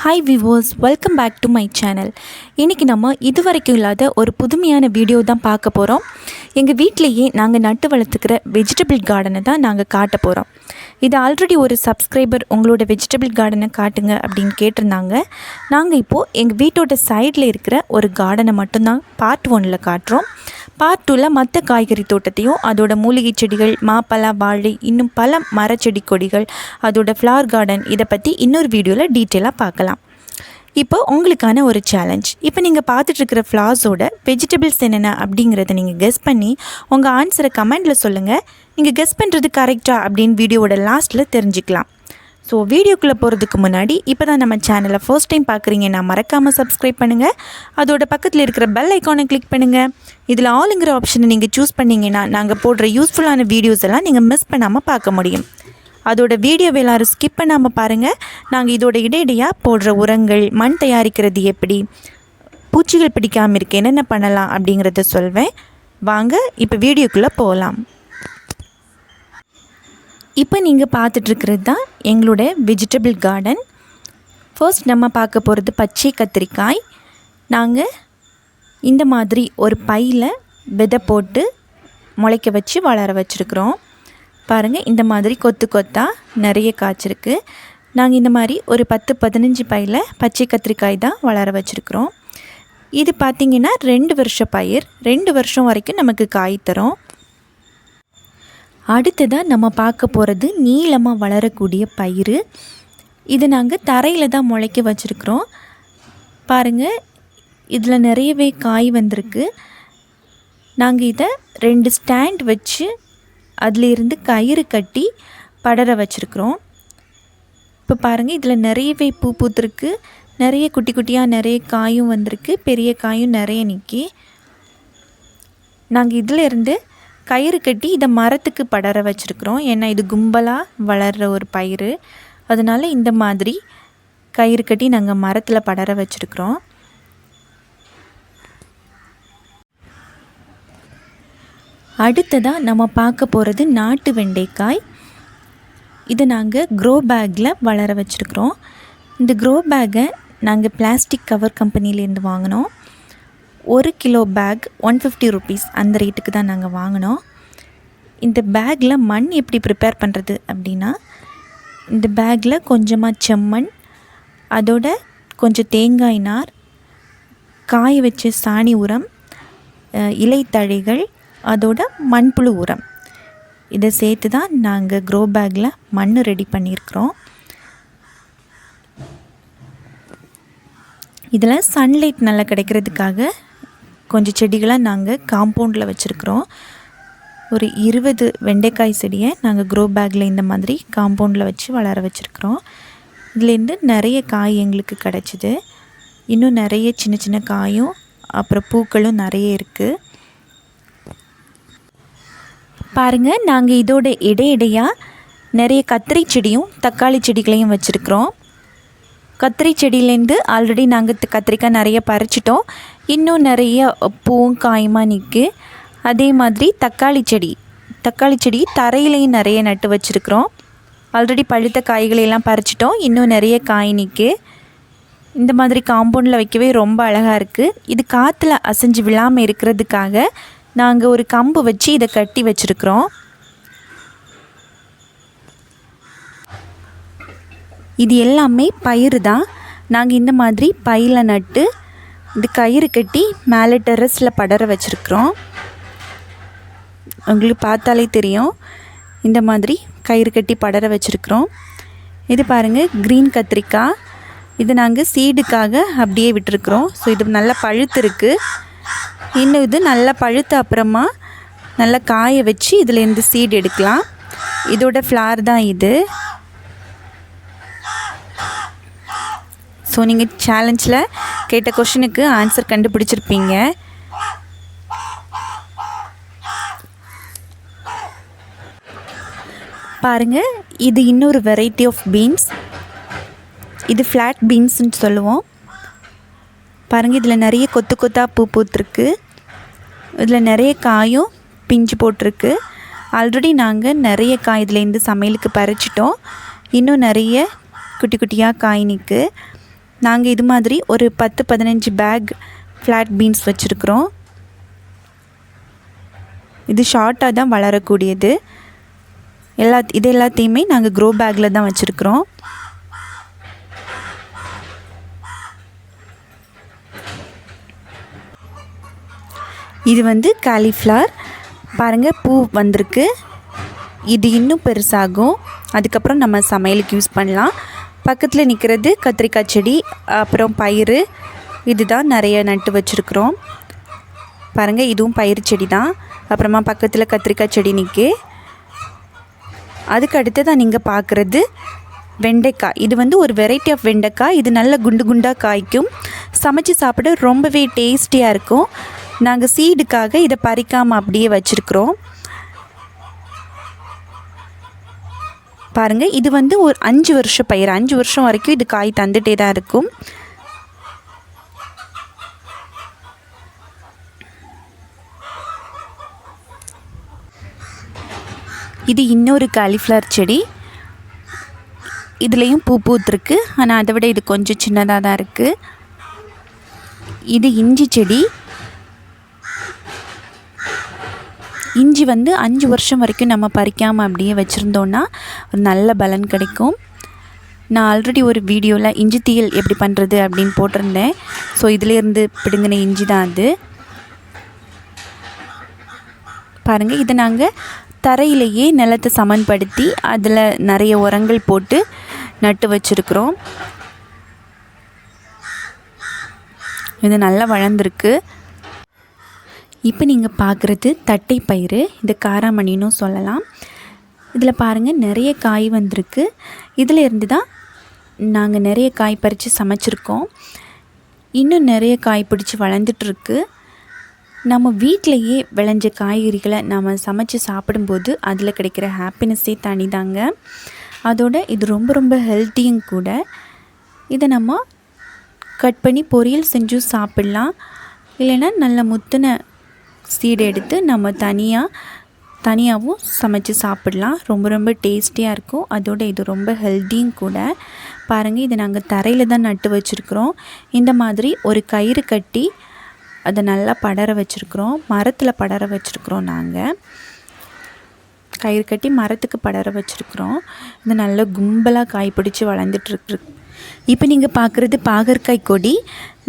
Hi viewers, welcome back to my channel. இன்னைக்கு நம்ம இதுவரைக்கும் இல்லாத ஒரு புதுமையான வீடியோ தான் பார்க்க போகிறோம். எங்கள் வீட்டிலேயே நாங்கள் நட்டு வளர்த்துக்கிற வெஜிடபிள் கார்டனை தான் நாங்கள் காட்ட போகிறோம். இது ஆல்ரெடி ஒரு சப்ஸ்கிரைபர் உங்களோட வெஜிடபிள் கார்டனை காட்டுங்க அப்படின்னு கேட்டிருந்தாங்க. நாங்கள் இப்போது எங்கள் வீட்டோட சைடில் இருக்கிற ஒரு கார்டனை மட்டும்தான் பார்ட் 1ல் காட்டுறோம். பார்ட் 2ல் மற்ற காய்கறி தோட்டத்தையும் அதோட மூலிகை செடிகள், மாப்பழ, வாழை, இன்னும் பல மரச்செடி கொடிகள், அதோட ஃப்ளவர் கார்டன் இதை பற்றி இன்னொரு வீடியோவில் டீட்டெயிலாக பார்க்கலாம். இப்போ உங்களுக்கான ஒரு சேலஞ்ச். இப்போ நீங்கள் பார்த்துட்ருக்கிற ஃப்ளார்ஸோட வெஜிடபிள்ஸ் என்னென்ன அப்படிங்கிறத நீங்கள் கெஸ் பண்ணி உங்கள் ஆன்சரை கமெண்டில் சொல்லுங்கள். நீங்கள் கெஸ் பண்ணுறது கரெக்டாக அப்படின்னு வீடியோவோட லாஸ்ட்டில் தெரிஞ்சுக்கலாம். ஸோ வீடியோக்குள்ளே போகிறதுக்கு முன்னாடி இப்போ தான் நம்ம சேனலை ஃபர்ஸ்ட் டைம் பார்க்குறீங்கன்னா மறக்காமல் சப்ஸ்கிரைப் பண்ணுங்கள். அதோட பக்கத்தில் இருக்கிற பெல் ஐக்கானை கிளிக் பண்ணுங்கள். இதில் ஆளுங்கிற ஆப்ஷனை நீங்கள் சூஸ் பண்ணிங்கன்னா நாங்கள் போடுற யூஸ்ஃபுல்லான வீடியோஸ் எல்லாம் நீங்கள் மிஸ் பண்ணாமல் பார்க்க முடியும். அதோட வீடியோவை எல்லோரும் ஸ்கிப் பண்ணாமல் பாருங்கள். நாங்கள் இதோட இடையிடையாக போடுற உரங்கள், மண் தயாரிக்கிறது எப்படி, பூச்சிகள் பிடிக்காமல் இருக்க என்னென்ன பண்ணலாம் அப்படிங்கிறத சொல்வேன். வாங்க இப்போ வீடியோக்குள்ளே போகலாம். இப்போ நீங்கள் பார்த்துட்ருக்கிறது தான் எங்களோட வெஜிடபிள் கார்டன். ஃபர்ஸ்ட் நம்ம பார்க்க போகிறது பச்சை கத்திரிக்காய். நாங்கள் இந்த மாதிரி ஒரு பையில் விதை போட்டு முளைக்க வச்சு வளர வச்சுருக்குறோம். பாருங்கள், இந்த மாதிரி கொத்து கொத்தாக நிறைய காய்ச்சிருக்கு. நாங்கள் இந்த மாதிரி ஒரு 10-15 பையில் பச்சை கத்திரிக்காய் தான் வளர வச்சுருக்குறோம். இது பார்த்திங்கன்னா 2 வருஷ பயிர், 2 வருஷம் வரைக்கும் நமக்கு காய் தரும். அடுத்ததாக நம்ம பார்க்க போகிறது நீளமாக வளரக்கூடிய பயிர். இது நாங்கள் தரையில் தான் முளைக்க வச்சுருக்குறோம். பாருங்கள், இதில் நிறையவே காய் வந்திருக்கு. நாங்கள் இதை 2 ஸ்டாண்ட் வச்சு அதிலிருந்து கயிறு கட்டி படர வச்சுருக்குறோம். இப்போ பாருங்கள், இதில் நிறையவே பூ பூத்துருக்கு. நிறைய குட்டி குட்டியாக நிறைய காயும் வந்திருக்கு, பெரிய காயும் நிறைய நிற்கி. நாங்கள் இதிலேருந்து கயிறு கட்டி இதை மரத்துக்கு படர வச்சுருக்குறோம். ஏன்னா இது கும்பலாக வளர்கிற ஒரு பயிர், அதனால் இந்த மாதிரி கயிறு கட்டி நாங்கள் மரத்தில் படர வச்சுருக்குறோம். அடுத்ததாக நம்ம பார்க்க போகிறது நாட்டு வெண்டைக்காய். இதை நாங்கள் க்ரோ பேக்கில் வளர வச்சுருக்குறோம். இந்த க்ரோ பேக்கை நாங்கள் பிளாஸ்டிக் கவர் கம்பெனிலேருந்து வாங்கினோம். 1 கிலோ பேக் 150 rupees அந்த ரேட்டுக்கு தான் நாங்கள் வாங்கினோம். இந்த பேக்கில் மண் எப்படி ப்ரிப்பேர் பண்ணுறது அப்படின்னா, இந்த பேக்கில் கொஞ்சமாக செம்மண், அதோட கொஞ்சம் தேங்காய் நார், காய வச்ச சாணி உரம், இலைத்தழைகள், அதோட மண்புழு உரம், இதை சேர்த்து தான் நாங்கள் க்ரோ பேக்கில் மண் ரெடி பண்ணியிருக்கிறோம். இதில் சன்லைட் நல்லா கிடைக்கிறதுக்காக கொஞ்சம் செடிகளாக நாங்கள் காம்பவுண்டில் வச்சுருக்குறோம். ஒரு 20 வெண்டைக்காய் செடியை நாங்கள் க்ரோ பேக்கில் இந்த மாதிரி காம்பவுண்டில் வச்சு வளர வச்சுருக்குறோம். இதுலேருந்து நிறைய காய் எங்களுக்கு கிடச்சிது. இன்னும் நிறைய சின்ன சின்ன காயும் அப்புறம் பூக்களும் நிறைய இருக்குது. பாருங்கள், நாங்கள் இதோட இடையிடையாக நிறைய கத்திரி செடியும் தக்காளி செடிகளையும் வச்சுருக்குறோம். கத்திரி செடியிலேருந்து ஆல்ரெடி நாங்கள் கத்திரிக்காய் நிறைய பறிச்சிட்டோம். இன்னும் நிறைய பூவும் காயுமா நிற்கு. அதே மாதிரி தக்காளி செடி தரையிலையும் நிறைய நட்டு வச்சுருக்குறோம். ஆல்ரெடி பழுத்த காய்களையெல்லாம் பறிச்சிட்டோம். இன்னும் நிறைய காய் நிற்கு. இந்த மாதிரி காம்பவுண்டில் வைக்கவே ரொம்ப அழகாக இருக்குது. இது காற்றுல அசைஞ்சு விழாமல் இருக்கிறதுக்காக நாங்கள் ஒரு கம்பு வச்சு இதை கட்டி வச்சுருக்குறோம். இது எல்லாமே பயிர் தான். நாங்கள் இந்த மாதிரி பையில் நட்டு இது கயிறு கட்டி மேலே டெரஸில் படர வச்சுருக்குறோம். உங்களுக்கு பார்த்தாலே தெரியும், இந்த மாதிரி கயிறு கட்டி படர வச்சுருக்குறோம். இது பாருங்கள், க்ரீன் கத்திரிக்காய். இது நாங்கள் சீடுக்காக அப்படியே விட்டுருக்குறோம். ஸோ இது நல்லா பழுத்து இருக்குது. இன்னும் இது நல்லா பழுத்த அப்புறமா நல்லா காய வச்சு இதுலேருந்து சீடு எடுக்கலாம். இதோட ஃப்ளார் தான் இது. ஸோ நீங்கள் சேலஞ்சில் கேட்ட கொஷனுக்கு ஆன்சர் கண்டுபிடிச்சிருப்பீங்க. பாருங்கள், இது இன்னொரு வெரைட்டி ஆஃப் பீன்ஸ். இது ஃப்ளாட் பீன்ஸ்ன்னு சொல்லுவோம். பாருங்கள், இதில் நிறைய கொத்து கொத்தாக பூ பூத்துருக்கு. இதில் நிறைய காயும் பிஞ்சு போட்டிருக்கு. ஆல்ரெடி நாங்கள் நிறைய காய் இதுலேருந்து சமையலுக்கு பறிச்சிட்டோம். இன்னும் நிறைய குட்டி குட்டியாக காய் நிற்கு. நாங்கள் இது மாதிரி ஒரு 10-15 பேக் ஃப்ளாட் பீன்ஸ் வச்சுருக்குறோம். இது ஷார்ட்டாக தான் வளரக்கூடியது. இது எல்லாத்தையுமே நாங்கள் க்ரோ பேக்கில் தான் வச்சுருக்குறோம். இது வந்து காலிஃப்ளவர். பாருங்கள், பூ வந்திருக்கு. இது இன்னும் பெருசாகும். அதுக்கப்புறம் நம்ம சமையலுக்கு யூஸ் பண்ணலாம். பக்கத்தில் நிற்கிறது கத்திரிக்காய் செடி, அப்புறம் பயிறு. இதுதான் நிறைய நட்டு வச்சுருக்குறோம். பாருங்கள், இதுவும் பயிறு செடி தான். அப்புறமா பக்கத்தில் கத்திரிக்காய் செடி நிற்கே. அதுக்கு அடுத்ததான் நீங்கள் பார்க்குறது வெண்டைக்காய். இது வந்து ஒரு வெரைட்டி ஆஃப் வெண்டைக்காய். இது நல்ல குண்டு குண்டாக காய்க்கும். சமைச்சு சாப்பிட ரொம்பவே டேஸ்டியாக இருக்கும். நாங்கள் சீடுக்காக இதை பறிக்காமல் அப்படியே வச்சுருக்குறோம். பாருங்கள், இது வந்து ஒரு 5 வருஷம் பயிர். 5 வருஷம் வரைக்கும் இது காய் தந்துகிட்டே தான் இருக்கும். இது இன்னொரு காலிஃப்ளவர் செடி. இதுலேயும் பூ பூத்துருக்கு. ஆனால் அதை விட இது கொஞ்சம் சின்னதாக தான் இருக்குது. இது இஞ்சி செடி. இஞ்சி வந்து 5 வருஷம் வரைக்கும் நம்ம பறிக்காமல் அப்படியே வச்சுருந்தோன்னா ஒரு நல்ல பலன் கிடைக்கும். நான் ஆல்ரெடி ஒரு வீடியோவில் இஞ்சி தீயல் எப்படி பண்ணுறது அப்படின்னு போட்டிருந்தேன். ஸோ இதிலேருந்து பிடுங்கின இஞ்சி தான் அது. பாருங்கள், இதை நாங்கள் தரையிலேயே நிலத்தை சமன்படுத்தி அதில் நிறைய உரங்கள் போட்டு நட்டு வச்சுருக்குறோம். இது நல்லா வளர்ந்துருக்கு. இப்போ நீங்கள் பார்க்குறது தட்டை பயிறு. இது காராமணின்னு சொல்லலாம். இதில் பாருங்கள், நிறைய காய் வந்திருக்கு. இதில் இருந்து தான் நாங்கள் நிறைய காய் பறித்து சமைச்சிருக்கோம். இன்னும் நிறைய காய் பிடிச்சி வளர்ந்துட்டுருக்கு. நம்ம வீட்டிலையே விளைஞ்ச காய்கறிகளை நம்ம சமைச்சு சாப்பிடும்போது அதில் கிடைக்கிற ஹாப்பினஸ்ஸே தனிதாங்க. அதோட இது ரொம்ப ரொம்ப ஹெல்த்தியும் கூட. இதை நம்ம கட் பண்ணி பொரியல் செஞ்சும் சாப்பிட்லாம். இல்லைன்னா நல்ல முத்தின சீடை எடுத்து நம்ம தனியாகவும் சமைச்சு சாப்பிட்லாம். ரொம்ப ரொம்ப டேஸ்டியாக இருக்கும். அதோட இது ரொம்ப ஹெல்த்தியும் கூட. பாருங்கள், இதை நாங்கள் தரையில் தான் நட்டு வச்சுருக்குறோம். இந்த மாதிரி ஒரு கயிறு கட்டி அதை நல்லா படர வச்சுருக்குறோம். மரத்தில் படர வச்சுருக்குறோம். நாங்கள் கயிறு கட்டி மரத்துக்கு படர வச்சுருக்குறோம். இது நல்ல கும்பலாக காய் பிடிச்சி வளர்ந்துட்டுருக்கு. இப்போ நீங்கள் பார்க்குறது பாகற்காய் கொடி.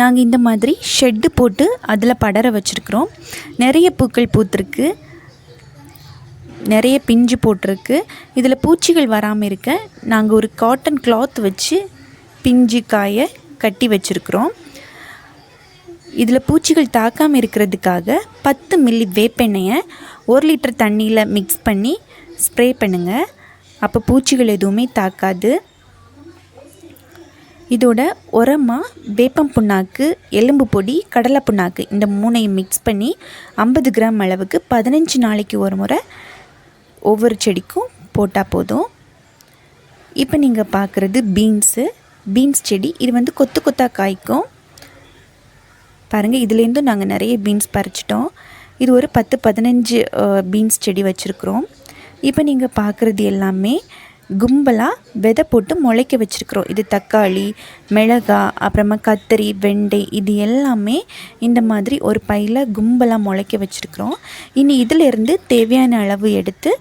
நாங்கள் இந்த மாதிரி ஷெட்டு போட்டு அதில் படர வச்சுருக்குறோம். நிறைய பூக்கள் பூத்துருக்கு, நிறைய பிஞ்சு போட்டிருக்கு. இதில் பூச்சிகள் வராமல் இருக்க நாங்கள் ஒரு காட்டன் கிளாத் வச்சு பிஞ்சு காயை கட்டி வச்சுருக்குறோம். இதில் பூச்சிகள் தாக்காமல் இருக்கிறதுக்காக 10 மில்லி வேப்பெண்ணெயை 1 லிட்டர் தண்ணியில் மிக்ஸ் பண்ணி ஸ்ப்ரே பண்ணுங்கள். அப்போ பூச்சிகள் எதுவுமே தாக்காது. இதோட உரமாக வேப்பம் புண்ணாக்கு, எலும்பு பொடி, கடலை புண்ணாக்கு இந்த 3ஐயும் மிக்ஸ் பண்ணி 50 கிராம் அளவுக்கு 15 நாளைக்கு ஒரு முறை ஒவ்வொரு செடிக்கும் போட்டால் போதும். இப்போ நீங்கள் பார்க்குறது பீன்ஸ் செடி. இது வந்து கொத்து கொத்தாக காய்க்கும். பாருங்கள், இதுலேருந்தும் நாங்கள் நிறைய பீன்ஸ் பறிச்சிட்டோம். இது ஒரு 10-15 பீன்ஸ் செடி வச்சுருக்குறோம். இப்போ நீங்கள் பார்க்குறது எல்லாமே கும்பலாக விதை போட்டு முளைக்க வச்சுருக்குறோம். இது தக்காளி, மிளகாய், அப்புறமா கத்திரி, வெண்டை இது எல்லாமே இந்த மாதிரி ஒரு பையில் கும்பலாக முளைக்க வச்சுருக்குறோம். இனி இதிலேருந்து தேவையான அளவு எடுத்து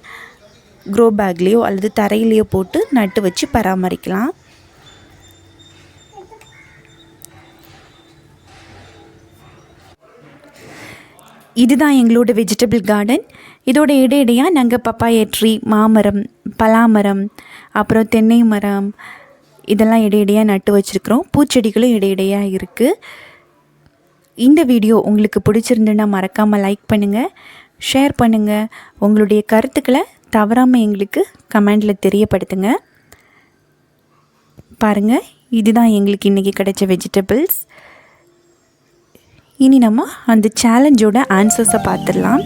க்ரோ பேக்லேயோ அல்லது தரையிலையோ போட்டு நட்டு வச்சு பராமரிக்கலாம். இதுதான் எங்களோட வெஜிடபிள் கார்டன். இதோட இடையிடையாக நாங்கள் பப்பாயா ட்ரீ, மாமரம், பலாமரம், அப்புறம் தென்னை மரம் இதெல்லாம் இடையிடையாக நட்டு வச்சுருக்குறோம். பூச்செடிகளும் இடையிடையாக இருக்குது. இந்த வீடியோ உங்களுக்கு பிடிச்சிருந்துன்னா மறக்காமல் லைக் பண்ணுங்கள், ஷேர் பண்ணுங்கள். உங்களுடைய கருத்துக்களை தவறாமல் எங்களுக்கு கமெண்டில் தெரியப்படுத்துங்க. பாருங்கள், இதுதான் எங்களுக்கு இன்றைக்கி கிடைச்ச வெஜிடபிள்ஸ். இனி நம்ம அந்த சேலஞ்சோட ஆன்சர்ஸை பார்த்துடலாம்.